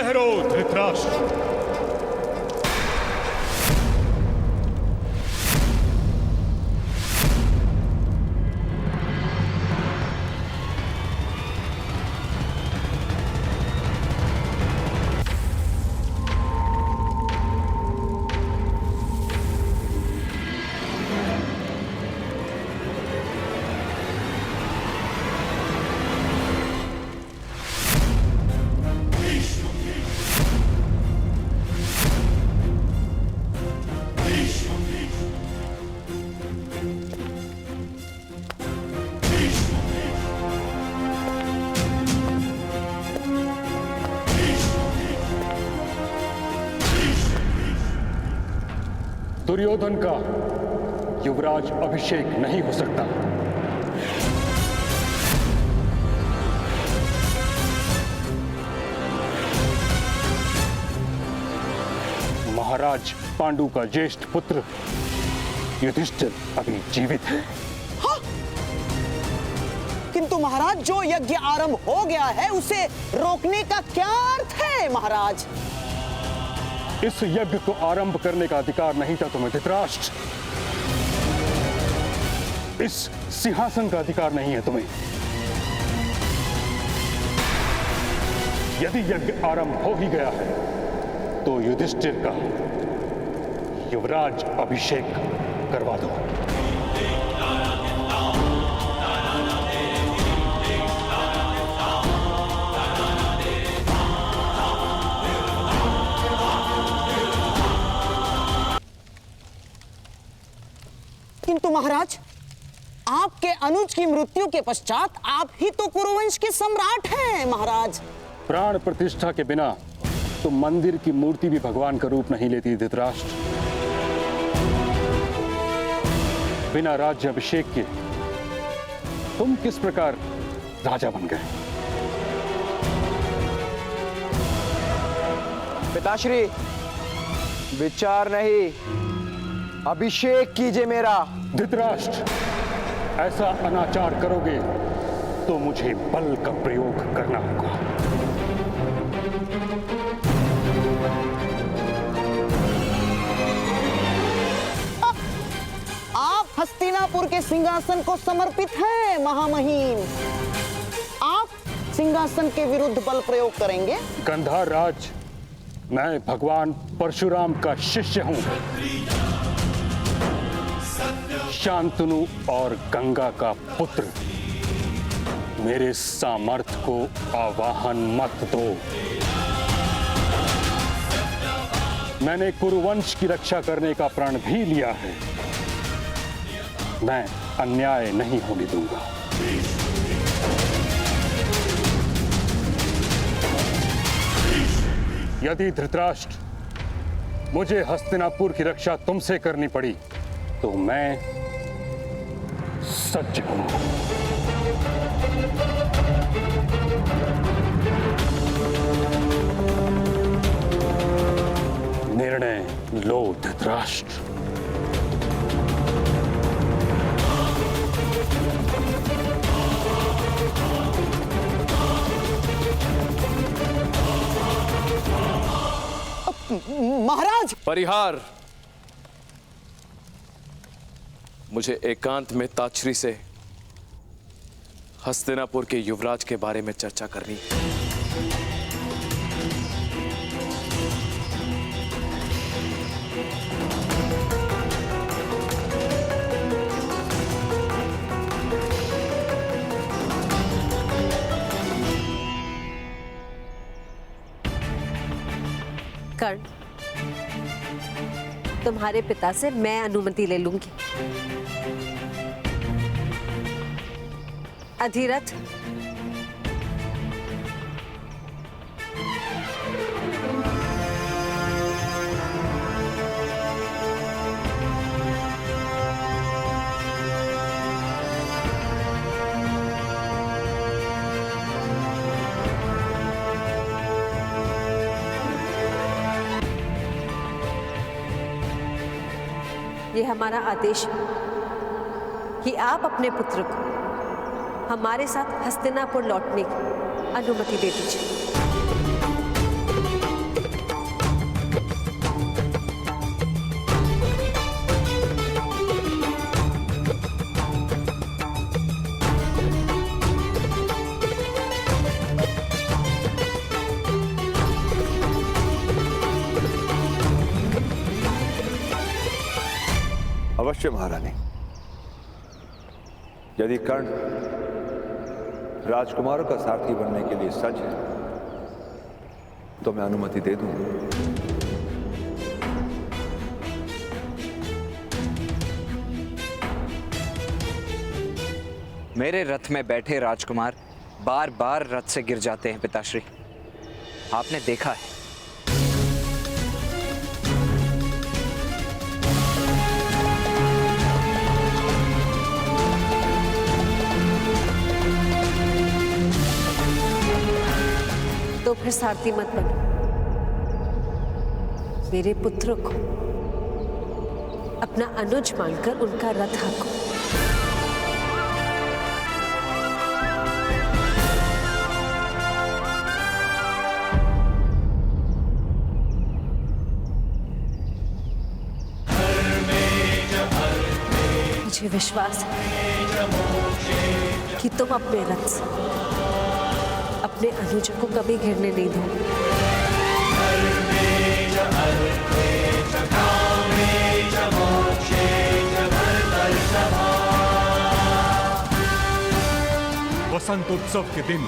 ठहरो धृतराष्ट्र। दुर्योधन का युवराज अभिषेक नहीं हो सकता। महाराज पांडु का ज्येष्ठ पुत्र युधिष्ठिर अभी जीवित है। हाँ? किंतु महाराज, जो यज्ञ आरंभ हो गया है उसे रोकने का क्या अर्थ है महाराज? इस यज्ञ को आरंभ करने का अधिकार नहीं था तुम्हें धृतराष्ट्र। इस सिंहासन का अधिकार नहीं है तुम्हें। यदि यज्ञ आरंभ हो ही गया है तो युधिष्ठिर का युवराज अभिषेक करवा दो। किंतु महाराज, आपके अनुज की मृत्यु के पश्चात आप ही तो कुरुवंश के सम्राट हैं महाराज। प्राण प्रतिष्ठा के बिना तो मंदिर की मूर्ति भी भगवान का रूप नहीं लेती धृतराष्ट्र। बिना राज्य अभिषेक के तुम किस प्रकार राजा बन गए? पिताश्री, विचार नहीं, अभिषेक कीजिए मेरा। धृतराष्ट्र, ऐसा अनाचार करोगे तो मुझे बल का प्रयोग करना होगा। आप हस्तिनापुर के सिंहासन को समर्पित हैं महामहिम। आप सिंहासन के विरुद्ध बल प्रयोग करेंगे? गंधार राज, मैं भगवान परशुराम का शिष्य हूं। शांतनु और गंगा का पुत्र, मेरे सामर्थ्य को आवाहन मत दो। मैंने कुरुवंश की रक्षा करने का प्रण भी लिया है। मैं अन्याय नहीं होने दूंगा। यदि धृतराष्ट्र मुझे हस्तिनापुर की रक्षा तुमसे करनी पड़ी तो मैं सज्ज हूं। निर्णय लो धृतराष्ट्र। महाराज! परिहार, मुझे एकांत में ताच्छ्री से हस्तिनापुर के युवराज के बारे में चर्चा करनी है। कर्ण, तुम्हारे पिता से मैं अनुमति ले लूंगी। अधिरथ, ये हमारा आदेश है कि आप अपने पुत्र को हमारे साथ हस्तिनापुर लौटने की अनुमति दे दीजिए। अवश्य महारानी। यदि कर्ण राजकुमारों का सारथी बनने के लिए सच है तो मैं अनुमति दे दूंगा। मेरे रथ में बैठे राजकुमार बार बार रथ से गिर जाते हैं पिताश्री, आपने देखा है। तो फिर सारथी मत बनो, मेरे पुत्र को अपना अनुज मानकर उनका रथ हाँको। मुझे विश्वास है कि तुम अपने रथ से अपने अनुज को कभी गिरने नहीं दोगे। वसंत उत्सव के दिन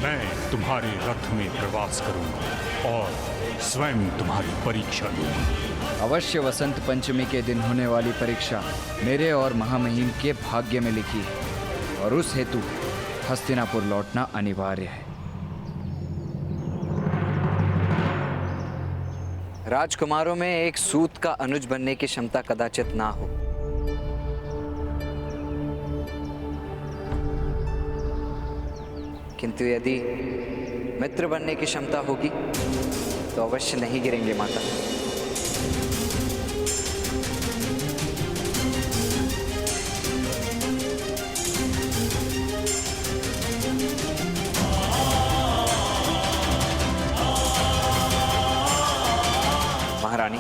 मैं तुम्हारे रथ में प्रवास करूंगा और स्वयं तुम्हारी परीक्षा लूंगा। अवश्य वसंत पंचमी के दिन होने वाली परीक्षा मेरे और महामहिम के भाग्य में लिखी है और उस हेतु हस्तिनापुर लौटना अनिवार्य है। राजकुमारों में एक सूत का अनुज बनने की क्षमता कदाचित ना हो, किंतु यदि मित्र बनने की क्षमता होगी तो अवश्य नहीं गिरेंगे माता। महारानी,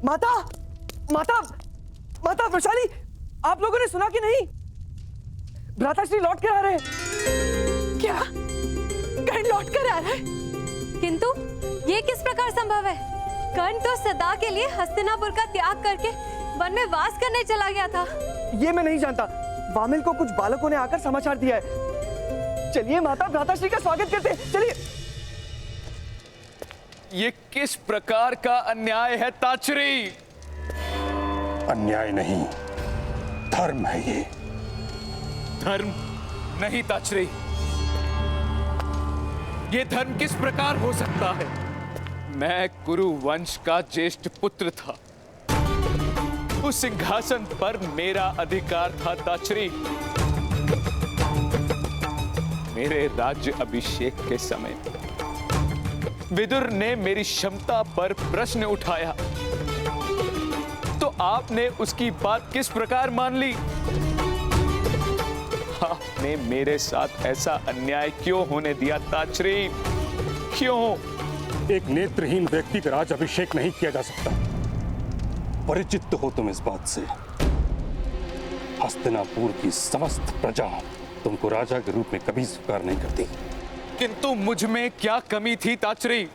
माता माता माता वैशाली, आप लोगों ने सुना कि नहीं? भ्राताश्री लौट कर आ रहे हैं। क्या कर्ण लौट कर आ रहा है? किंतु ये किस प्रकार संभव है? कर्ण तो सदा के लिए हस्तिनापुर का त्याग करके वन में वास करने चला गया था। ये मैं नहीं जानता, वामिल को कुछ बालकों ने आकर समाचार दिया है। चलिए माता, भ्राताश्री का स्वागत करते हैं, चलिए। ये किस प्रकार का अन्याय है ताचरी? अन्याय नहीं, धर्म है ये। धर्म नहीं ताचरी, ये धर्म किस प्रकार हो सकता है? मैं कुरु वंश का ज्येष्ठ पुत्र था, उस सिंहासन पर मेरा अधिकार था ताचरी। मेरे राज्य अभिषेक के समय विदुर ने मेरी क्षमता पर प्रश्न उठाया तो आपने उसकी बात किस प्रकार मान ली? आपने मेरे साथ ऐसा अन्याय क्यों होने दिया ताचरी? क्यों? एक नेत्रहीन व्यक्ति का राज अभिषेक नहीं किया जा सकता। परिचित हो तुम इस बात से। हस्तिनापुर की समस्त प्रजा तुमको राजा के रूप में कभी स्वीकार नहीं करती। किंतु मुझ में क्या कमी थी ताचरी?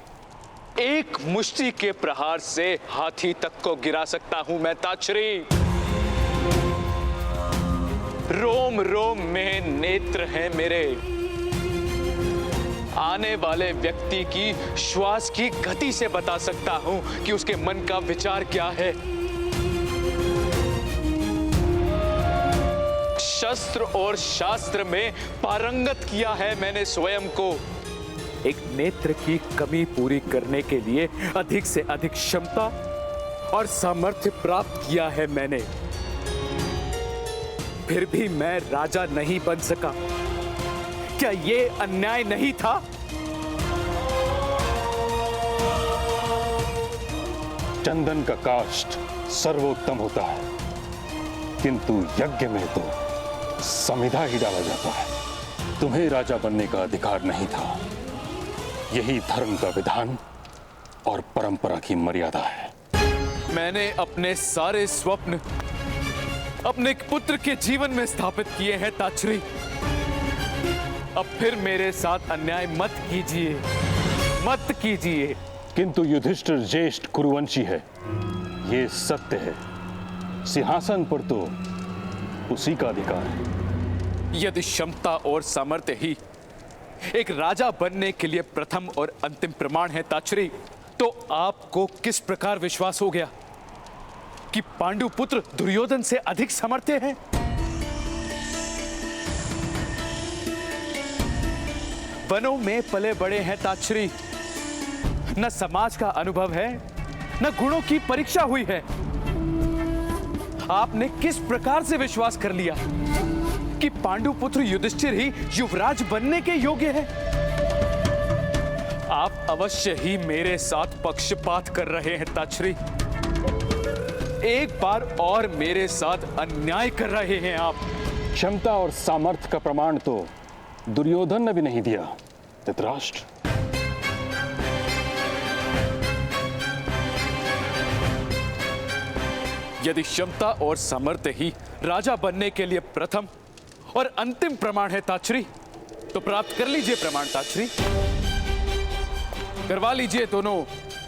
एक मुष्टि के प्रहार से हाथी तक को गिरा सकता हूं मैं ताचरी। रोम रोम में नेत्र हैं मेरे। आने वाले व्यक्ति की श्वास की गति से बता सकता हूं कि उसके मन का विचार क्या है। शस्त्र और शास्त्र में पारंगत किया है मैंने स्वयं को। एक नेत्र की कमी पूरी करने के लिए अधिक से अधिक क्षमता और सामर्थ्य प्राप्त किया है मैंने, फिर भी मैं राजा नहीं बन सका। क्या ये अन्याय नहीं था? चंदन का काष्ठ सर्वोत्तम होता है, किंतु यज्ञ में तो समिधा ही डाला जाता है। तुम्हें राजा बनने का अधिकार नहीं था। यही धर्म का विधान और परंपरा की मर्यादा है। मैंने अपने सारे स्वप्न अपने पुत्र के जीवन में स्थापित किए हैं ताचरी। अब फिर मेरे साथ अन्याय मत कीजिए, मत कीजिए। किंतु युधिष्ठिर ज्येष्ठ कुरुवंशी है, ये सत्य है। सिंहासन पर तो उसी का अधिकार है। यदि क्षमता और सामर्थ्य ही एक राजा बनने के लिए प्रथम और अंतिम प्रमाण है ताचरी, तो आपको किस प्रकार विश्वास हो गया कि पांडु पुत्र दुर्योधन से अधिक सामर्थ्य है? वनों में पले बड़े हैं ताचरी, न समाज का अनुभव है, न गुणों की परीक्षा हुई है। आपने किस प्रकार से विश्वास कर लिया कि पांडु पुत्र युधिष्ठिर ही युवराज बनने के योग्य है? आप अवश्य ही मेरे साथ पक्षपात कर रहे हैं ताचरी। एक बार और मेरे साथ अन्याय कर रहे हैं आप। क्षमता और सामर्थ्य का प्रमाण तो दुर्योधन ने भी नहीं दिया। धृतराष्ट्र, यदि क्षमता और सामर्थ्य ही राजा बनने के लिए प्रथम और अंतिम प्रमाण है ताचरी, तो प्राप्त कर लीजिए प्रमाण ताचरी। करवा लीजिए दोनों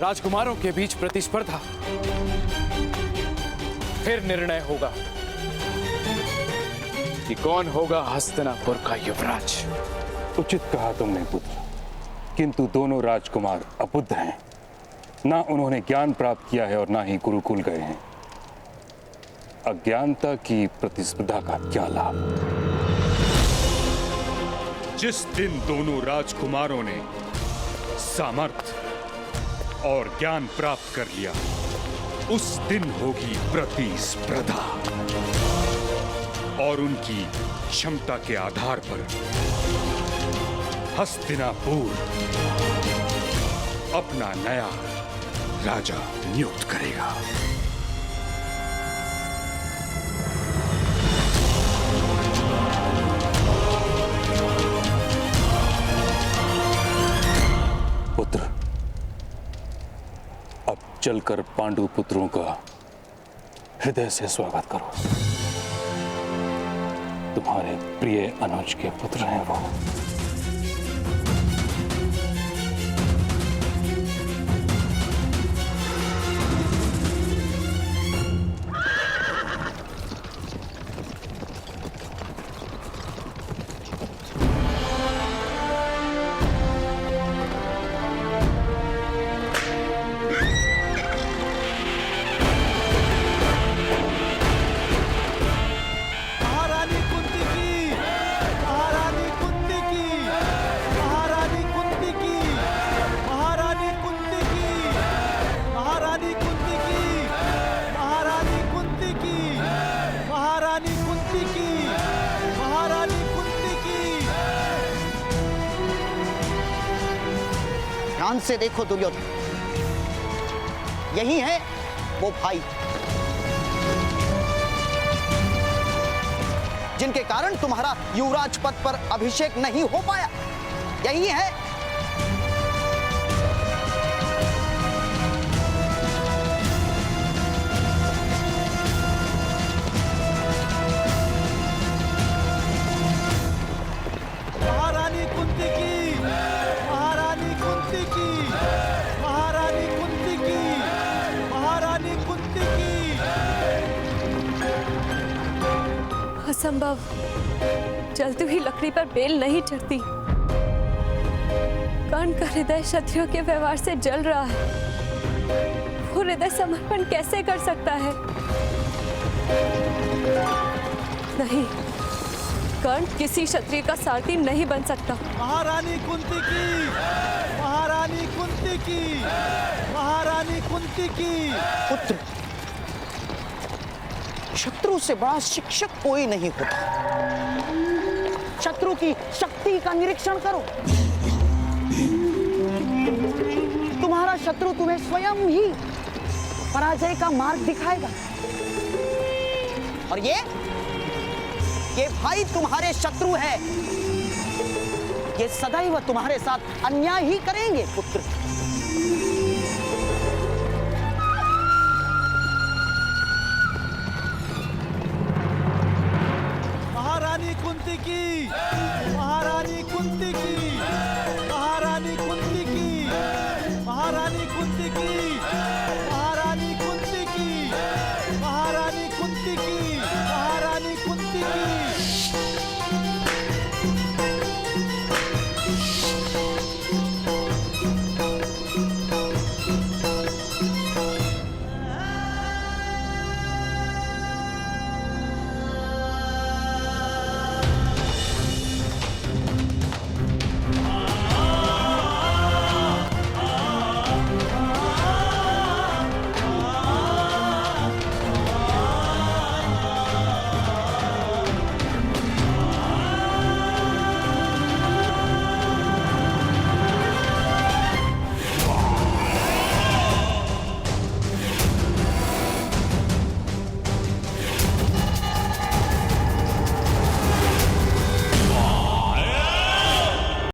राजकुमारों के बीच प्रतिस्पर्धा, फिर निर्णय होगा कि कौन होगा हस्तिनापुर का युवराज। उचित कहा तुमने पुत्र, किंतु दोनों राजकुमार अबुद्ध हैं। ना उन्होंने ज्ञान प्राप्त किया है और ना ही गुरुकुल गए हैं। अज्ञानता की प्रतिस्पर्धा का क्या लाभ? जिस दिन दोनों राजकुमारों ने सामर्थ्य और ज्ञान प्राप्त कर लिया, उस दिन होगी प्रतिस्पर्धा और उनकी क्षमता के आधार पर हस्तिनापुर अपना नया राजा नियुक्त करेगा। पुत्र, अब चलकर पांडु पुत्रों का हृदय से स्वागत करो। तुम्हारे प्रिय अनुज के पुत्र हैं वो। ध्यान से देखो दुर्योधन, यही है वो भाई जिनके कारण तुम्हारा युवराज पद पर अभिषेक नहीं हो पाया। यही है महारानी कुंती की, महारानी कुंती की, महारानी कुंती की, महारानी कुंती की। असंभव, जलती हुई लकड़ी पर बेल नहीं चढ़ती। कर्ण का हृदय क्षत्रियों के व्यवहार से जल रहा है। वो हृदय समर्पण कैसे कर सकता है? नहीं, कर्ण किसी क्षत्रिय का सारथी नहीं बन सकता। महारानी कुंती की, महारानी कुंती की, महारानी कुंती की। पुत्र, शत्रु से बड़ा शिक्षक कोई नहीं होता। शत्रु की शक्ति का निरीक्षण करो। तुम्हारा शत्रु तुम्हें स्वयं ही पराजय का मार्ग दिखाएगा। और ये भाई तुम्हारे शत्रु है। ये सदैव तुम्हारे साथ अन्याय ही करेंगे पुत्र।